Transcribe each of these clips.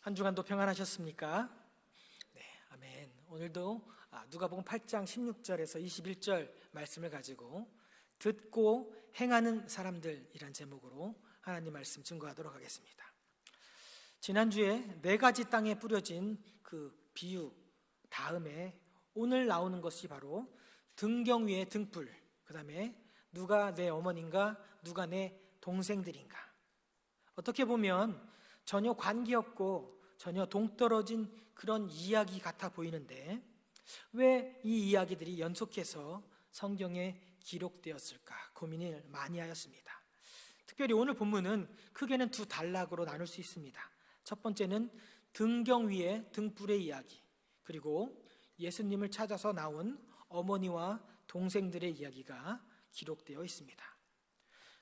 한 주간도 평안하셨습니까? 네, 아멘. 오늘도 누가복음 8장 16절에서 21절 말씀을 가지고 듣고 행하는 사람들이란 제목으로 하나님 말씀 증거하도록 하겠습니다. 지난주에 4가지 땅에 뿌려진 그 비유 다음에 오늘 나오는 것이 바로 등경 위의 등불, 그 다음에 누가 내 어머니인가, 누가 내 동생들인가. 어떻게 보면 전혀 관계없고 전혀 동떨어진 그런 이야기 같아 보이는데 왜 이 이야기들이 연속해서 성경에 기록되었을까 고민을 많이 하였습니다. 특별히 오늘 본문은 크게는 두 단락으로 나눌 수 있습니다. 첫 번째는 등경 위의 등불의 이야기, 그리고 예수님을 찾아서 나온 어머니와 동생들의 이야기가 기록되어 있습니다.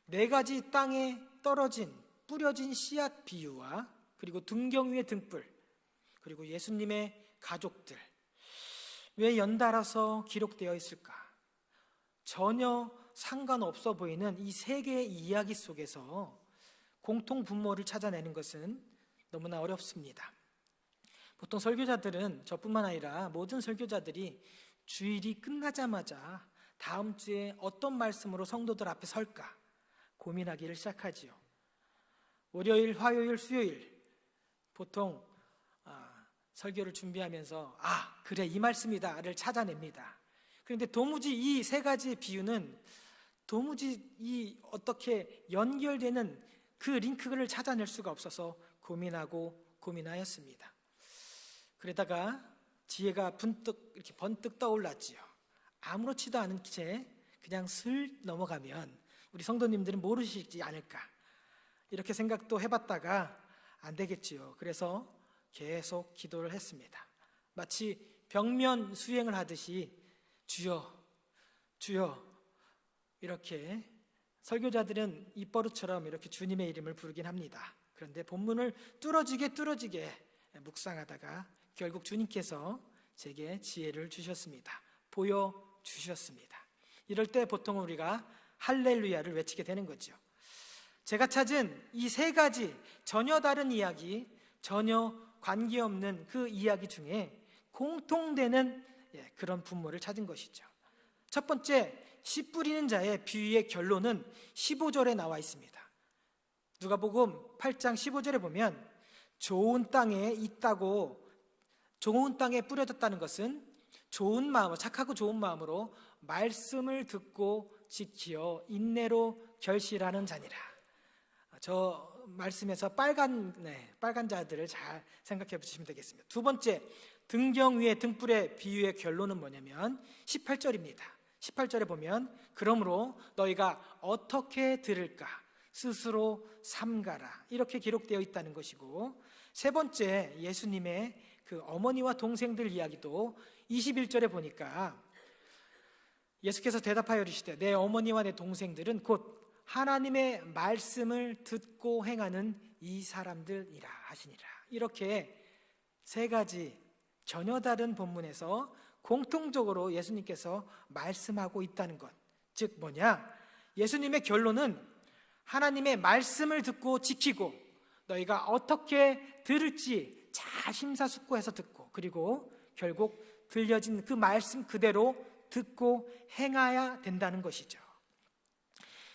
4가지 땅에 떨어진 뿌려진 씨앗 비유와 그리고 등경 위의 등불, 그리고 예수님의 가족들, 왜 연달아서 기록되어 있을까? 전혀 상관없어 보이는 이 3개의 이야기 속에서 공통 분모를 찾아내는 것은 너무나 어렵습니다. 보통 설교자들은, 저뿐만 아니라 모든 설교자들이 주일이 끝나자마자 다음 주에 어떤 말씀으로 성도들 앞에 설까 고민하기를 시작하지요. 월요일, 화요일, 수요일 보통 설교를 준비하면서 그래 이 말씀이다를 찾아냅니다. 그런데 도무지 이 3가지의 비유는 도무지 어떻게 연결되는 그 링크를 찾아낼 수가 없어서 고민하였습니다. 그러다가 지혜가 번뜩 떠올랐지요. 아무렇지도 않은 채 그냥 슬 넘어가면 우리 성도님들은 모르시지 않을까, 이렇게 생각도 해봤다가 안 되겠지요. 그래서 계속 기도를 했습니다. 마치 벽면 수행을 하듯이 주여 주여, 이렇게 설교자들은 입버릇처럼 이렇게 주님의 이름을 부르긴 합니다. 그런데 본문을 뚫어지게 묵상하다가 결국 주님께서 제게 지혜를 주셨습니다. 보여주셨습니다. 이럴 때 보통 우리가 할렐루야를 외치게 되는 거죠. 제가 찾은 이 3가지 전혀 다른 이야기, 전혀 관계없는 그 이야기 중에 공통되는 그런 분모를 찾은 것이죠. 첫 번째, 씨 뿌리는 자의 비유의 결론은 15절에 나와 있습니다. 누가복음 8장 15절에 보면 좋은 땅에 뿌려졌다는 것은 좋은 마음, 착하고 좋은 마음으로 말씀을 듣고 지키어 인내로 결실하는 자니라. 저 말씀에서 빨간 자들을 잘 생각해 보시면 되겠습니다. 두 번째, 등경 위의 등불의 비유의 결론은 뭐냐면 18절입니다. 18절에 보면 그러므로 너희가 어떻게 들을까 스스로 삼가라, 이렇게 기록되어 있다는 것이고, 세 번째, 예수님의 그 어머니와 동생들 이야기도 21절에 보니까 예수께서 대답하여 이르시되 내 어머니와 내 동생들은 곧 하나님의 말씀을 듣고 행하는 이 사람들이라 하시니라. 이렇게 3가지 전혀 다른 본문에서 공통적으로 예수님께서 말씀하고 있다는 것, 즉 뭐냐? 예수님의 결론은 하나님의 말씀을 듣고 지키고 너희가 어떻게 들을지 잘 심사숙고해서 듣고, 그리고 결국 들려진 그 말씀 그대로 듣고 행해야 된다는 것이죠.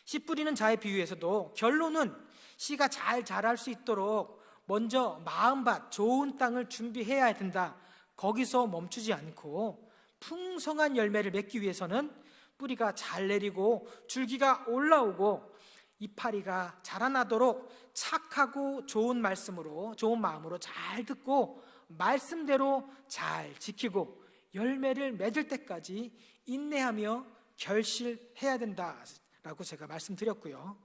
씨 뿌리는 자의 비유에서도 결론은 씨가 잘 자랄 수 있도록 먼저 마음밭, 좋은 땅을 준비해야 된다, 거기서 멈추지 않고 풍성한 열매를 맺기 위해서는 뿌리가 잘 내리고 줄기가 올라오고 이파리가 자라나도록 착하고 좋은 말씀으로, 좋은 마음으로 잘 듣고 말씀대로 잘 지키고 열매를 맺을 때까지 인내하며 결실해야 된다라고 제가 말씀드렸고요.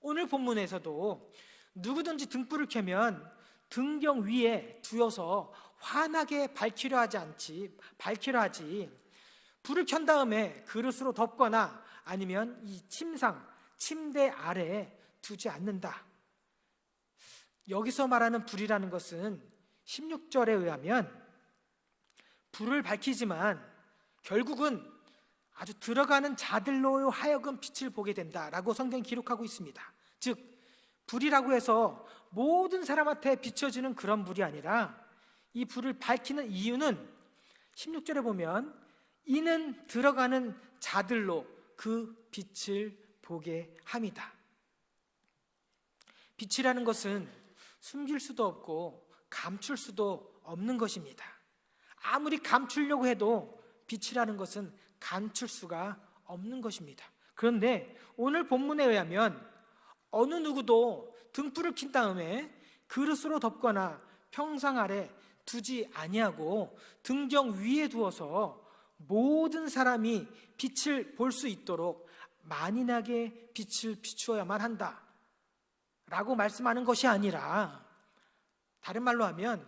오늘 본문에서도 누구든지 등불을 켜면 등경 위에 두어서 환하게 밝히려 하지, 불을 켠 다음에 그릇으로 덮거나 아니면 이 침대 아래에 두지 않는다. 여기서 말하는 불이라는 것은 16절에 의하면 불을 밝히지만 결국은 아주 들어가는 자들로 하여금 빛을 보게 된다라고 성경이 기록하고 있습니다. 즉 불이라고 해서 모든 사람한테 비춰주는 그런 불이 아니라 이 불을 밝히는 이유는 16절에 보면 이는 들어가는 자들로 그 빛을 보게 함이다. 빛이라는 것은 숨길 수도 없고 감출 수도 없는 것입니다. 아무리 감추려고 해도 빛이라는 것은 감출 수가 없는 것입니다. 그런데 오늘 본문에 의하면 어느 누구도 등불을 킨 다음에 그릇으로 덮거나 평상 아래 두지 아니하고 등경 위에 두어서 모든 사람이 빛을 볼 수 있도록 만인하게 빛을 비추어야만 한다 라고 말씀하는 것이 아니라, 다른 말로 하면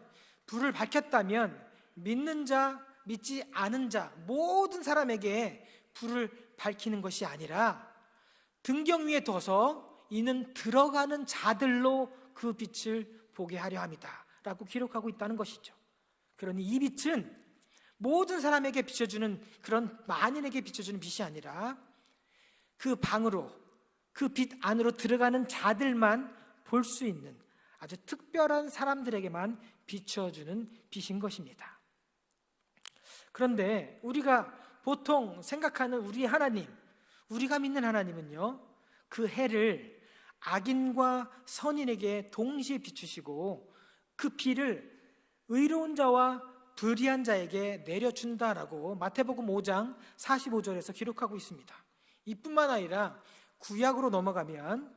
불을 밝혔다면 믿는 자, 믿지 않은 자 모든 사람에게 불을 밝히는 것이 아니라 등경 위에 둬서 이는 들어가는 자들로 그 빛을 보게 하려 함이다 라고 기록하고 있다는 것이죠. 그러니 이 빛은 모든 사람에게 비춰주는, 그런 만인에게 비춰주는 빛이 아니라 그 방으로, 그 빛 안으로 들어가는 자들만 볼 수 있는 아주 특별한 사람들에게만 비춰주는 빛인 것입니다. 그런데 우리가 보통 생각하는 우리 하나님, 우리가 믿는 하나님은요, 그 해를 악인과 선인에게 동시에 비추시고 그 비를 의로운 자와 불의한 자에게 내려준다라고 마태복음 5장 45절에서 기록하고 있습니다. 이뿐만 아니라 구약으로 넘어가면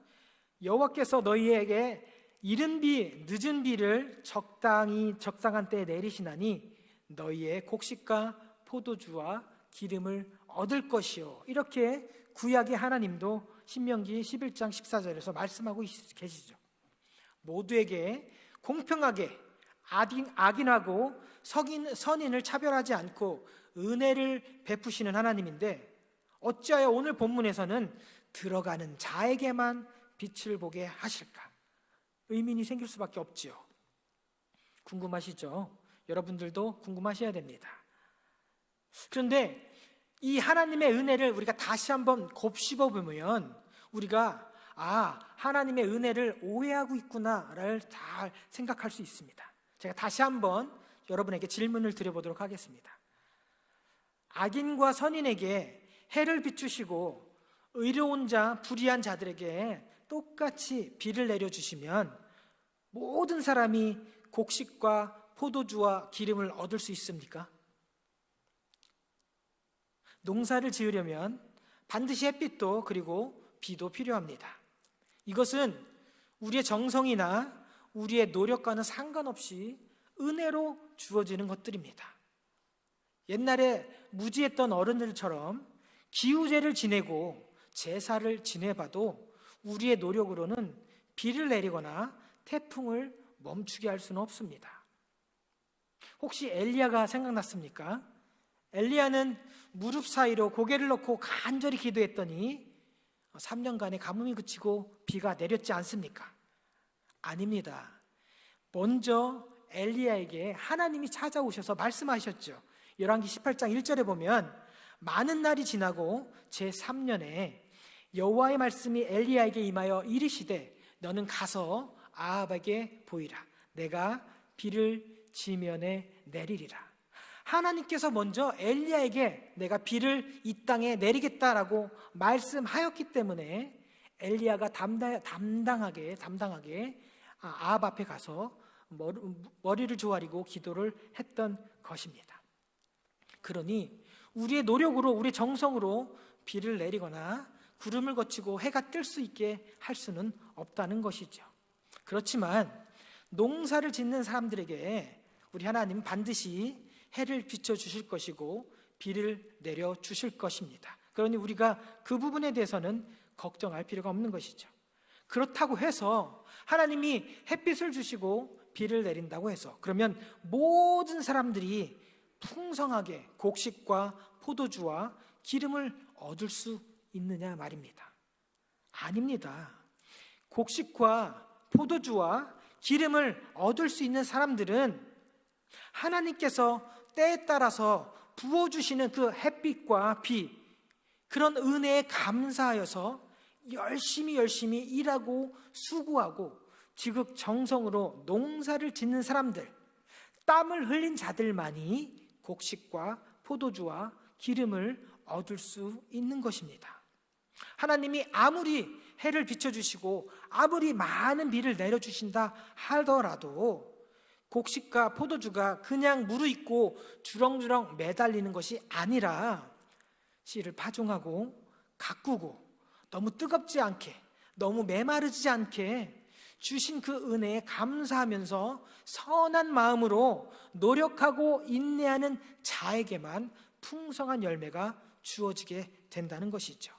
여호와께서 너희에게 이른 비 늦은 비를 적당한 때에 내리시나니 너희의 곡식과 포도주와 기름을 얻을 것이요, 이렇게 구약의 하나님도 신명기 11장 14절에서 말씀하고 계시죠. 모두에게 공평하게 악인하고 선인을 차별하지 않고 은혜를 베푸시는 하나님인데 어찌하여 오늘 본문에서는 들어가는 자에게만 빛을 보게 하실까? 의문이 생길 수밖에 없지요. 궁금하시죠? 여러분들도 궁금하셔야 됩니다. 그런데 이 하나님의 은혜를 우리가 다시 한번 곱씹어 보면 우리가 하나님의 은혜를 오해하고 있구나를 잘 생각할 수 있습니다. 제가 다시 한번 여러분에게 질문을 드려보도록 하겠습니다. 악인과 선인에게 해를 비추시고 의로운 자, 불의한 자들에게 똑같이 비를 내려주시면 모든 사람이 곡식과 포도주와 기름을 얻을 수 있습니까? 농사를 지으려면 반드시 햇빛도 그리고 비도 필요합니다. 이것은 우리의 정성이나 우리의 노력과는 상관없이 은혜로 주어지는 것들입니다. 옛날에 무지했던 어른들처럼 기우제를 지내고 제사를 지내봐도 우리의 노력으로는 비를 내리거나 태풍을 멈추게 할 수는 없습니다. 혹시 엘리야가 생각났습니까? 엘리야는 무릎 사이로 고개를 넣고 간절히 기도했더니 3년간의 가뭄이 그치고 비가 내렸지 않습니까? 아닙니다. 먼저 엘리야에게 하나님이 찾아오셔서 말씀하셨죠. 열왕기 18장 1절에 보면 많은 날이 지나고 제3년에 여호와의 말씀이 엘리야에게 임하여 이르시되 너는 가서 아합에게 보이라. 내가 비를 지면에 내리리라. 하나님께서 먼저 엘리야에게 내가 비를 이 땅에 내리겠다라고 말씀하였기 때문에 엘리야가 담당하게 아합 앞에 가서 머리를 조아리고 기도를 했던 것입니다. 그러니 우리의 노력으로, 우리의 정성으로 비를 내리거나 구름을 거치고 해가 뜰 수 있게 할 수는 없다는 것이죠. 그렇지만 농사를 짓는 사람들에게 우리 하나님 반드시 해를 비춰주실 것이고 비를 내려주실 것입니다. 그러니 우리가 그 부분에 대해서는 걱정할 필요가 없는 것이죠. 그렇다고 해서 하나님이 햇빛을 주시고 비를 내린다고 해서 그러면 모든 사람들이 풍성하게 곡식과 포도주와 기름을 얻을 수 있느냐 말입니다. 아닙니다. 곡식과 포도주와 기름을 얻을 수 있는 사람들은 하나님께서 때에 따라서 부어주시는 그 햇빛과 비, 그런 은혜에 감사하여서 열심히 일하고 수고하고 지극정성으로 농사를 짓는 사람들, 땀을 흘린 자들만이 곡식과 포도주와 기름을 얻을 수 있는 것입니다. 하나님이 아무리 해를 비춰주시고 아무리 많은 비를 내려주신다 하더라도 곡식과 포도주가 그냥 무르익고 주렁주렁 매달리는 것이 아니라 씨를 파종하고 가꾸고 너무 뜨겁지 않게, 너무 메마르지 않게 주신 그 은혜에 감사하면서 선한 마음으로 노력하고 인내하는 자에게만 풍성한 열매가 주어지게 된다는 것이죠.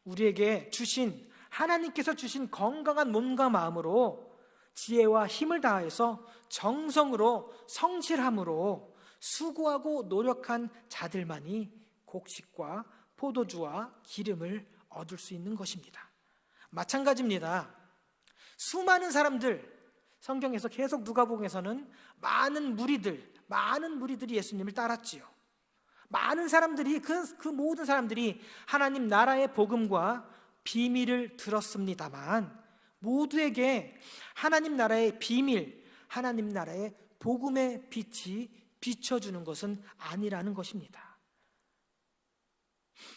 우리에게 주신, 하나님께서 주신 건강한 몸과 마음으로 지혜와 힘을 다해서 정성으로 성실함으로 수고하고 노력한 자들만이 곡식과 포도주와 기름을 얻을 수 있는 것입니다. 마찬가지입니다. 수많은 사람들, 성경에서 계속 누가복음에서는 많은 무리들이 예수님을 따랐지요. 많은 사람들이, 그 모든 사람들이 하나님 나라의 복음과 비밀을 들었습니다만 모두에게 하나님 나라의 비밀, 하나님 나라의 복음의 빛이 비춰주는 것은 아니라는 것입니다.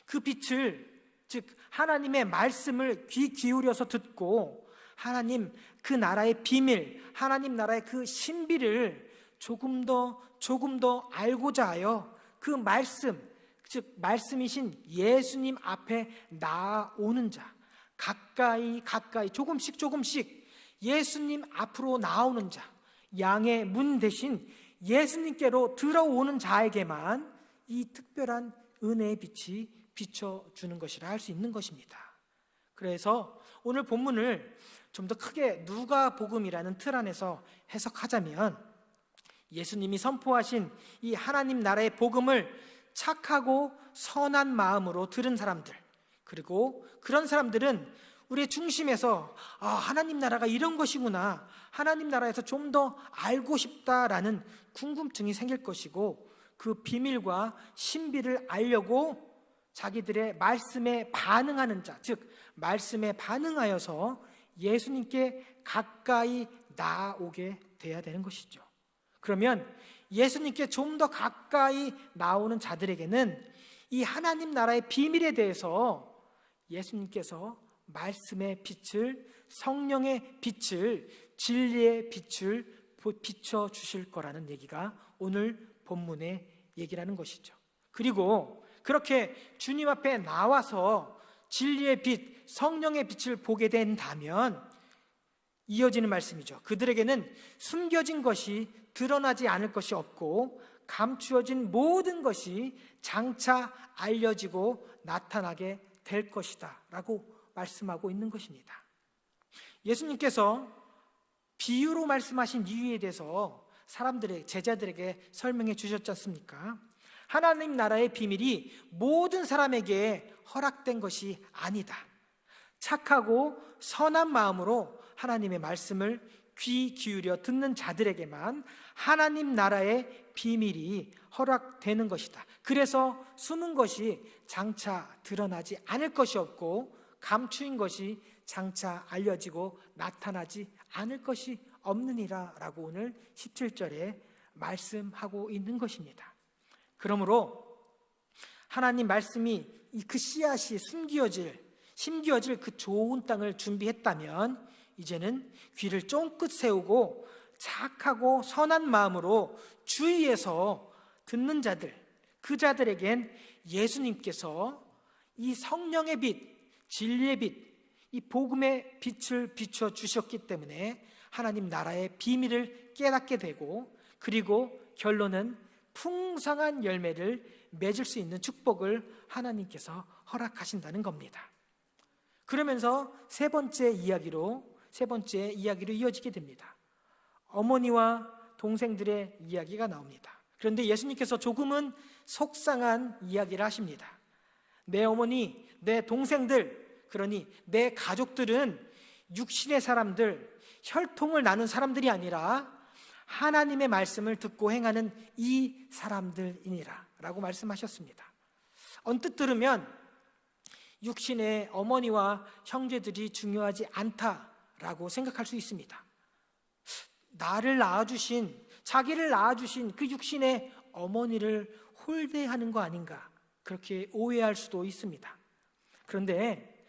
그 빛을, 즉 하나님의 말씀을 귀 기울여서 듣고 하나님 그 나라의 비밀, 하나님 나라의 그 신비를 조금 더 알고자 하여 그 말씀, 즉 말씀이신 예수님 앞에 나아오는 자, 가까이 조금씩 예수님 앞으로 나오는 자, 양의 문 대신 예수님께로 들어오는 자에게만 이 특별한 은혜의 빛이 비춰주는 것이라 할 수 있는 것입니다. 그래서 오늘 본문을 좀 더 크게 누가복음이라는 틀 안에서 해석하자면, 예수님이 선포하신 이 하나님 나라의 복음을 착하고 선한 마음으로 들은 사람들, 그리고 그런 사람들은 우리의 중심에서 하나님 나라가 이런 것이구나, 하나님 나라에서 좀 더 알고 싶다라는 궁금증이 생길 것이고, 그 비밀과 신비를 알려고 자기들의 말씀에 반응하는 자, 즉 말씀에 반응하여서 예수님께 가까이 나아오게 돼야 되는 것이죠. 그러면 예수님께 좀 더 가까이 나오는 자들에게는 이 하나님 나라의 비밀에 대해서 예수님께서 말씀의 빛을, 성령의 빛을, 진리의 빛을 비춰주실 거라는 얘기가 오늘 본문의 얘기라는 것이죠. 그리고 그렇게 주님 앞에 나와서 진리의 빛, 성령의 빛을 보게 된다면 이어지는 말씀이죠. 그들에게는 숨겨진 것이 드러나지 않을 것이 없고 감추어진 모든 것이 장차 알려지고 나타나게 될 것이다 라고 말씀하고 있는 것입니다. 예수님께서 비유로 말씀하신 이유에 대해서 제자들에게 설명해 주셨지 않습니까? 하나님 나라의 비밀이 모든 사람에게 허락된 것이 아니다. 착하고 선한 마음으로 하나님의 말씀을 귀 기울여 듣는 자들에게만 하나님 나라의 비밀이 허락되는 것이다. 그래서 숨은 것이 장차 드러나지 않을 것이 없고 감추인 것이 장차 알려지고 나타나지 않을 것이 없느니라 라고 오늘 17절에 말씀하고 있는 것입니다. 그러므로 하나님 말씀이 그 씨앗이 심겨질 그 좋은 땅을 준비했다면 이제는 귀를 쫑긋 세우고 착하고 선한 마음으로 주의해서 듣는 자들, 그 자들에겐 예수님께서 이 성령의 빛, 진리의 빛, 이 복음의 빛을 비춰주셨기 때문에 하나님 나라의 비밀을 깨닫게 되고, 그리고 결론은 풍성한 열매를 맺을 수 있는 축복을 하나님께서 허락하신다는 겁니다. 그러면서 세 번째 이야기로 이어지게 됩니다. 어머니와 동생들의 이야기가 나옵니다. 그런데 예수님께서 조금은 속상한 이야기를 하십니다. 내 어머니, 내 동생들, 그러니 내 가족들은 육신의 사람들, 혈통을 나눈 사람들이 아니라 하나님의 말씀을 듣고 행하는 이 사람들이니라 라고 말씀하셨습니다. 언뜻 들으면 육신의 어머니와 형제들이 중요하지 않다 라고 생각할 수 있습니다. 나를 낳아주신, 자기를 낳아주신 그 육신의 어머니를 홀대하는 거 아닌가, 그렇게 오해할 수도 있습니다. 그런데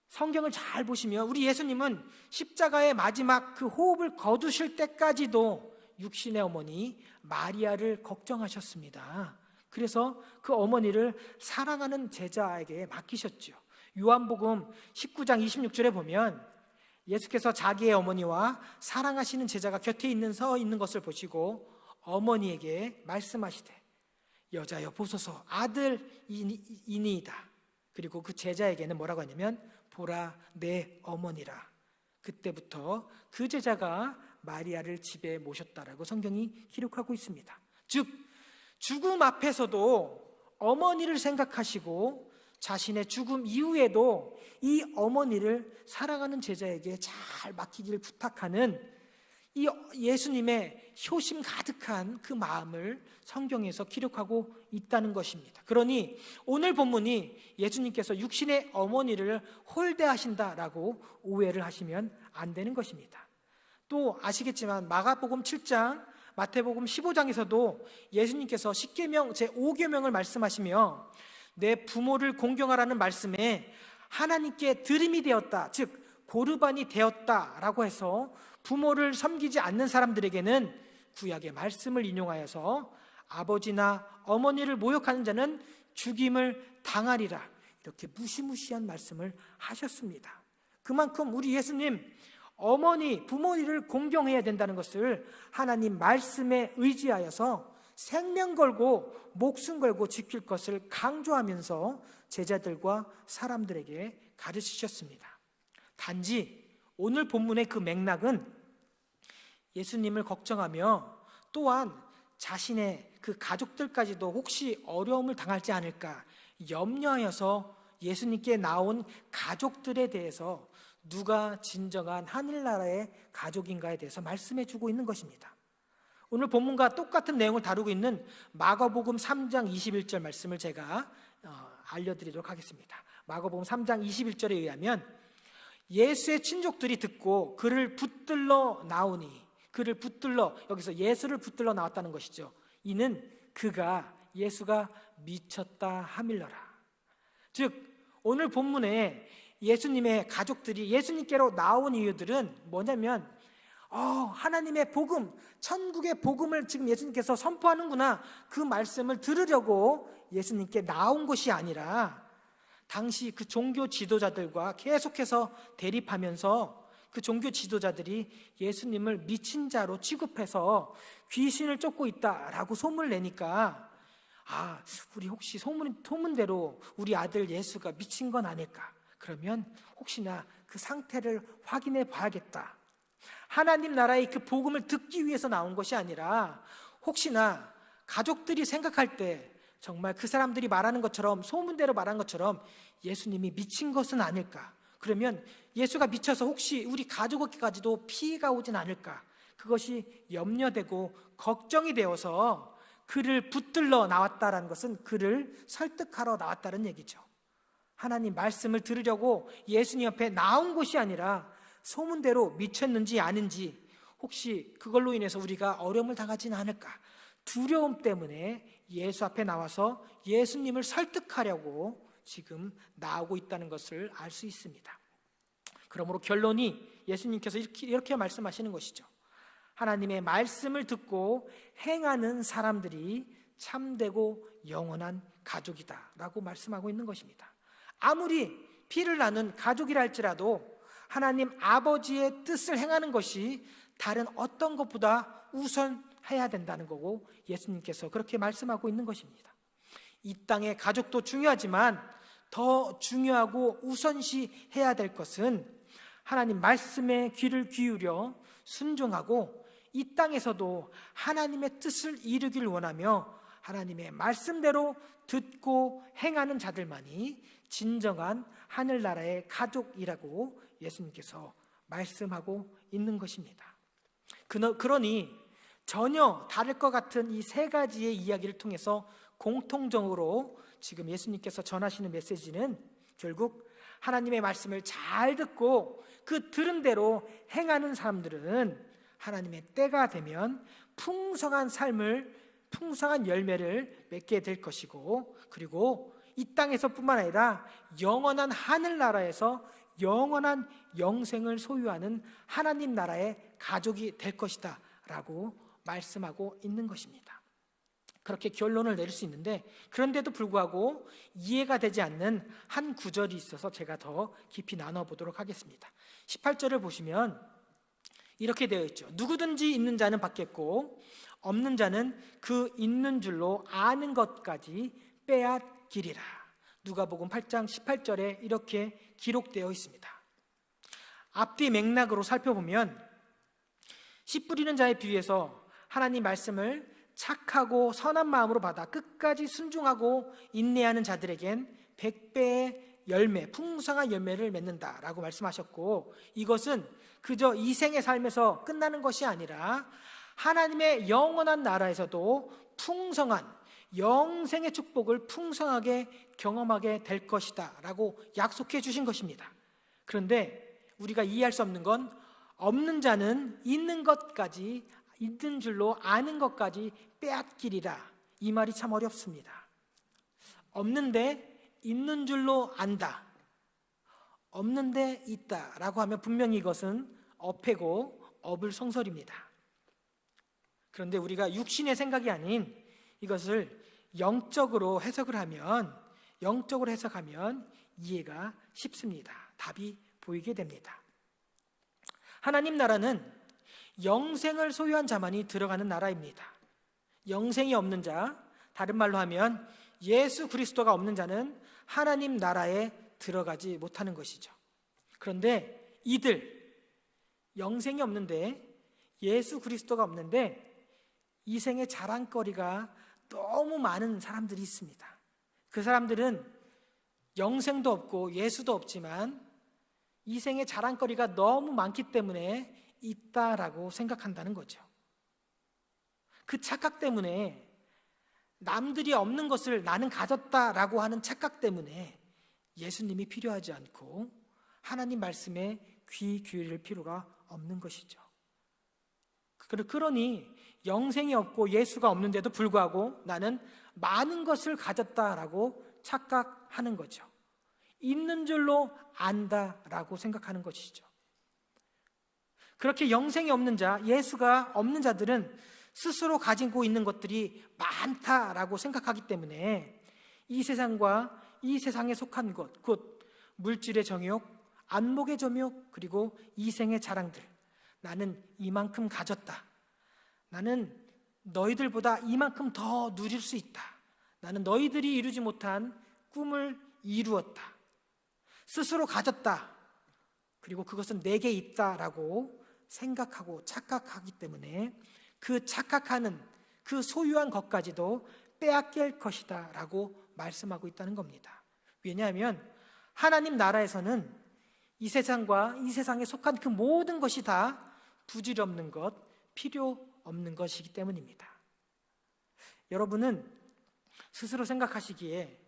성경을 잘 보시면 우리 예수님은 십자가의 마지막 그 호흡을 거두실 때까지도 육신의 어머니 마리아를 걱정하셨습니다. 그래서 그 어머니를 사랑하는 제자에게 맡기셨죠. 요한복음 19장 26절에 보면 예수께서 자기의 어머니와 사랑하시는 제자가 곁에 서 있는 것을 보시고 어머니에게 말씀하시되 여자여 보소서 아들이니이다. 그리고 그 제자에게는 뭐라고 하냐면 보라 내 어머니라. 그때부터 그 제자가 마리아를 집에 모셨다라고 성경이 기록하고 있습니다. 즉 죽음 앞에서도 어머니를 생각하시고 자신의 죽음 이후에도 이 어머니를 사랑하는 제자에게 잘 맡기기를 부탁하는 이 예수님의 효심 가득한 그 마음을 성경에서 기록하고 있다는 것입니다. 그러니 오늘 본문이 예수님께서 육신의 어머니를 홀대하신다라고 오해를 하시면 안 되는 것입니다. 또 아시겠지만 마가복음 7장, 마태복음 15장에서도 예수님께서 십계명 제5계명을 말씀하시며 내 부모를 공경하라는 말씀에 하나님께 드림이 되었다, 즉 고르반이 되었다라고 해서 부모를 섬기지 않는 사람들에게는 구약의 말씀을 인용하여서 아버지나 어머니를 모욕하는 자는 죽임을 당하리라, 이렇게 무시무시한 말씀을 하셨습니다. 그만큼 우리 예수님 어머니, 부모님을 공경해야 된다는 것을 하나님 말씀에 의지하여서 생명 걸고 목숨 걸고 지킬 것을 강조하면서 제자들과 사람들에게 가르치셨습니다. 단지 오늘 본문의 그 맥락은 예수님을 걱정하며 또한 자신의 그 가족들까지도 혹시 어려움을 당할지 않을까 염려하여서 예수님께 나온 가족들에 대해서 누가 진정한 하늘나라의 가족인가에 대해서 말씀해 주고 있는 것입니다. 오늘 본문과 똑같은 내용을 다루고 있는 마가복음 3장 21절 말씀을 제가 알려드리도록 하겠습니다. 마가복음 3장 21절에 의하면 예수의 친족들이 듣고 그를 붙들러 나오니, 그를 붙들러, 여기서 예수를 붙들러 나왔다는 것이죠. 이는 그가 예수가 미쳤다 함일러라. 즉 오늘 본문에 예수님의 가족들이 예수님께로 나온 이유들은 뭐냐면 하나님의 복음, 천국의 복음을 지금 예수님께서 선포하는구나, 그 말씀을 들으려고 예수님께 나온 것이 아니라 당시 그 종교 지도자들과 계속해서 대립하면서 그 종교 지도자들이 예수님을 미친 자로 취급해서 귀신을 쫓고 있다라고 소문을 내니까 우리 혹시 소문대로 우리 아들 예수가 미친 건 아닐까, 그러면 혹시나 그 상태를 확인해 봐야겠다. 하나님 나라의 그 복음을 듣기 위해서 나온 것이 아니라 혹시나 가족들이 생각할 때 정말 그 사람들이 말하는 것처럼, 소문대로 말한 것처럼 예수님이 미친 것은 아닐까, 그러면 예수가 미쳐서 혹시 우리 가족에게까지도 피해가 오진 않을까, 그것이 염려되고 걱정이 되어서 그를 붙들러 나왔다는 것은 그를 설득하러 나왔다는 얘기죠. 하나님 말씀을 들으려고 예수님 옆에 나온 것이 아니라 소문대로 미쳤는지 아닌지, 혹시 그걸로 인해서 우리가 어려움을 당하지는 않을까, 두려움 때문에 예수 앞에 나와서 예수님을 설득하려고 지금 나오고 있다는 것을 알 수 있습니다. 그러므로 결론이 예수님께서 이렇게 말씀하시는 것이죠. 하나님의 말씀을 듣고 행하는 사람들이 참되고 영원한 가족이다 라고 말씀하고 있는 것입니다. 아무리 피를 나눈 가족이라 할지라도 하나님 아버지의 뜻을 행하는 것이 다른 어떤 것보다 우선해야 된다는 거고, 예수님께서 그렇게 말씀하고 있는 것입니다. 이 땅의 가족도 중요하지만 더 중요하고 우선시해야 될 것은 하나님 말씀에 귀를 기울여 순종하고 이 땅에서도 하나님의 뜻을 이루길 원하며 하나님의 말씀대로 듣고 행하는 자들만이 진정한 하늘나라의 가족이라고 예수님께서 말씀하고 있는 것입니다. 그러니 전혀 다를 것 같은 이 세 가지의 이야기를 통해서 공통적으로 지금 예수님께서 전하시는 메시지는 결국 하나님의 말씀을 잘 듣고 그 들은 대로 행하는 사람들은 하나님의 때가 되면 풍성한 삶을, 풍성한 열매를 맺게 될 것이고, 그리고 이 땅에서뿐만 아니라 영원한 하늘나라에서 영원한 영생을 소유하는 하나님 나라의 가족이 될 것이다 라고 말씀하고 있는 것입니다. 그렇게 결론을 내릴 수 있는데, 그런데도 불구하고 이해가 되지 않는 한 구절이 있어서 제가 더 깊이 나눠보도록 하겠습니다. 18절을 보시면 이렇게 되어 있죠. 누구든지 있는 자는 받겠고 없는 자는 그 있는 줄로 아는 것까지 빼앗기리라. 누가복음 8장 18절에 이렇게 기록되어 있습니다. 앞뒤 맥락으로 살펴보면 씨 뿌리는 자의 비유에서 하나님 말씀을 착하고 선한 마음으로 받아 끝까지 순종하고 인내하는 자들에겐 100배의 열매, 풍성한 열매를 맺는다라고 말씀하셨고, 이것은 그저 이 생의 삶에서 끝나는 것이 아니라 하나님의 영원한 나라에서도 풍성한 영생의 축복을 풍성하게 경험하게 될 것이다 라고 약속해 주신 것입니다. 그런데 우리가 이해할 수 없는 건, 없는 자는 있는 것까지, 있는 줄로 아는 것까지 빼앗기리라, 이 말이 참 어렵습니다. 없는데 있는 줄로 안다, 없는데 있다 라고 하면 분명히 이것은 어폐고 어불성설입니다. 그런데 우리가 육신의 생각이 아닌 이것을 영적으로 해석을 하면, 영적으로 해석하면 이해가 쉽습니다. 답이 보이게 됩니다. 하나님 나라는 영생을 소유한 자만이 들어가는 나라입니다. 영생이 없는 자, 다른 말로 하면 예수 그리스도가 없는 자는 하나님 나라에 들어가지 못하는 것이죠. 그런데 이들, 영생이 없는데, 예수 그리스도가 없는데 이 생의 자랑거리가 너무 많은 사람들이 있습니다. 그 사람들은 영생도 없고 예수도 없지만 이 생의 자랑거리가 너무 많기 때문에 있다라고 생각한다는 거죠. 그 착각 때문에, 남들이 없는 것을 나는 가졌다라고 하는 착각 때문에 예수님이 필요하지 않고 하나님 말씀에 귀 기울일 필요가 없는 것이죠. 그러니 영생이 없고 예수가 없는데도 불구하고 나는 많은 것을 가졌다라고 착각하는 거죠. 있는 줄로 안다라고 생각하는 것이죠. 그렇게 영생이 없는 자, 예수가 없는 자들은 스스로 가지고 있는 것들이 많다라고 생각하기 때문에 이 세상과 이 세상에 속한 것, 곧 물질의 정욕, 안목의 정욕, 그리고 이생의 자랑들, 나는 이만큼 가졌다, 나는 너희들보다 이만큼 더 누릴 수 있다, 나는 너희들이 이루지 못한 꿈을 이루었다, 스스로 가졌다, 그리고 그것은 내게 있다라고 생각하고 착각하기 때문에 그 착각하는, 그 소유한 것까지도 빼앗길 것이다 라고 말씀하고 있다는 겁니다. 왜냐하면 하나님 나라에서는 이 세상과 이 세상에 속한 그 모든 것이 다 부질없는 것, 필요 없는 것이기 때문입니다. 여러분은 스스로 생각하시기에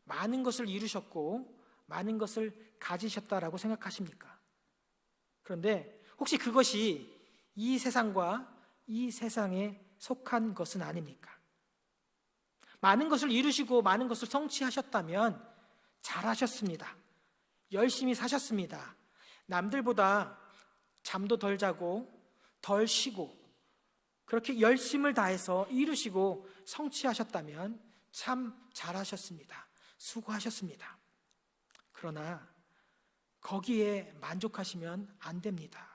많은 것을 이루셨고 많은 것을 가지셨다라고 생각하십니까? 그런데 혹시 그것이 이 세상과 이 세상에 속한 것은 아닙니까? 많은 것을 이루시고 많은 것을 성취하셨다면 잘하셨습니다. 열심히 사셨습니다. 남들보다 잠도 덜 자고 덜 쉬고 그렇게 열심을 다해서 이루시고 성취하셨다면 참 잘하셨습니다. 수고하셨습니다. 그러나 거기에 만족하시면 안 됩니다.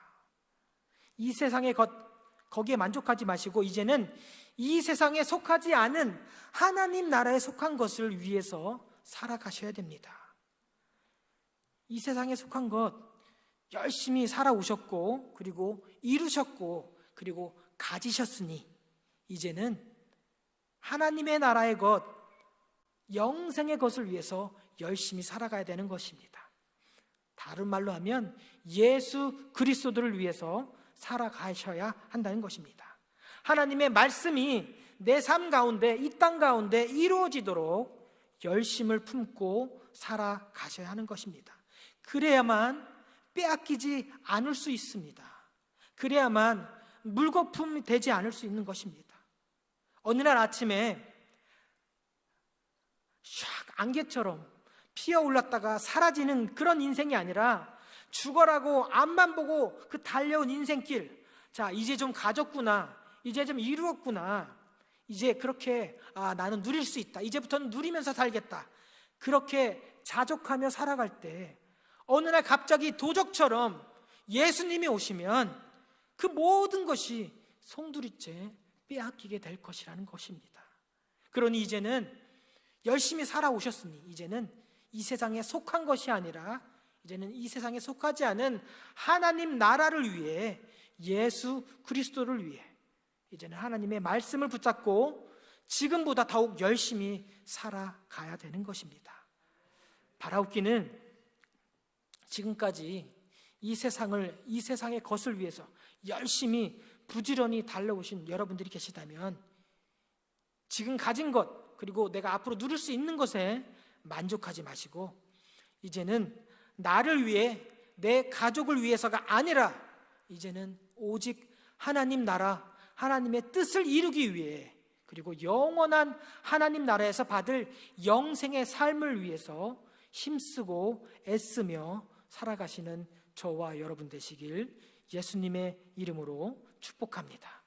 이 세상의 것, 거기에 만족하지 마시고 이제는 이 세상에 속하지 않은 하나님 나라에 속한 것을 위해서 살아가셔야 됩니다. 이 세상에 속한 것 열심히 살아오셨고 그리고 이루셨고 그리고 가지셨으니 이제는 하나님의 나라의 것, 영생의 것을 위해서 열심히 살아가야 되는 것입니다. 다른 말로 하면 예수 그리스도를 위해서 살아가셔야 한다는 것입니다. 하나님의 말씀이 내 삶 가운데, 이 땅 가운데 이루어지도록 열심을 품고 살아가셔야 하는 것입니다. 그래야만 빼앗기지 않을 수 있습니다. 그래야만 물거품이 되지 않을 수 있는 것입니다. 어느 날 아침에 샥 안개처럼 피어올랐다가 사라지는 그런 인생이 아니라 죽어라고 앞만 보고 그 달려온 인생길, 자 이제 좀 가졌구나, 이제 좀 이루었구나, 이제 그렇게 나는 누릴 수 있다, 이제부터는 누리면서 살겠다, 그렇게 자족하며 살아갈 때 어느 날 갑자기 도적처럼 예수님이 오시면 그 모든 것이 송두리째 빼앗기게 될 것이라는 것입니다. 그러니 이제는 열심히 살아오셨으니 이제는 이 세상에 속한 것이 아니라 이제는 이 세상에 속하지 않은 하나님 나라를 위해, 예수 그리스도를 위해 이제는 하나님의 말씀을 붙잡고 지금보다 더욱 열심히 살아가야 되는 것입니다. 바라옵기는 지금까지 이 세상의 것을 위해서 열심히 부지런히 달려오신 여러분들이 계시다면 지금 가진 것, 그리고 내가 앞으로 누릴 수 있는 것에 만족하지 마시고 이제는 나를 위해, 내 가족을 위해서가 아니라 이제는 오직 하나님 나라, 하나님의 뜻을 이루기 위해, 그리고 영원한 하나님 나라에서 받을 영생의 삶을 위해서 힘쓰고 애쓰며 살아가시는 저와 여러분 되시길 예수님의 이름으로 축복합니다.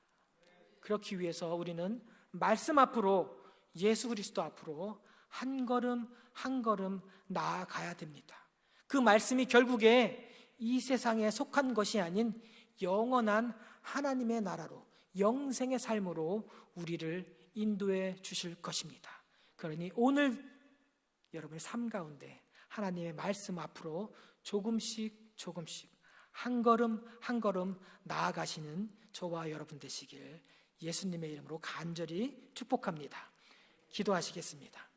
그렇기 위해서 우리는 말씀 앞으로, 예수 그리스도 앞으로 한 걸음 한 걸음 나아가야 됩니다. 그 말씀이 결국에 이 세상에 속한 것이 아닌 영원한 하나님의 나라로, 영생의 삶으로 우리를 인도해 주실 것입니다. 그러니 오늘 여러분의 삶 가운데 하나님의 말씀 앞으로 조금씩 한 걸음 한 걸음 나아가시는 저와 여러분 되시길 예수님의 이름으로 간절히 축복합니다. 기도하시겠습니다.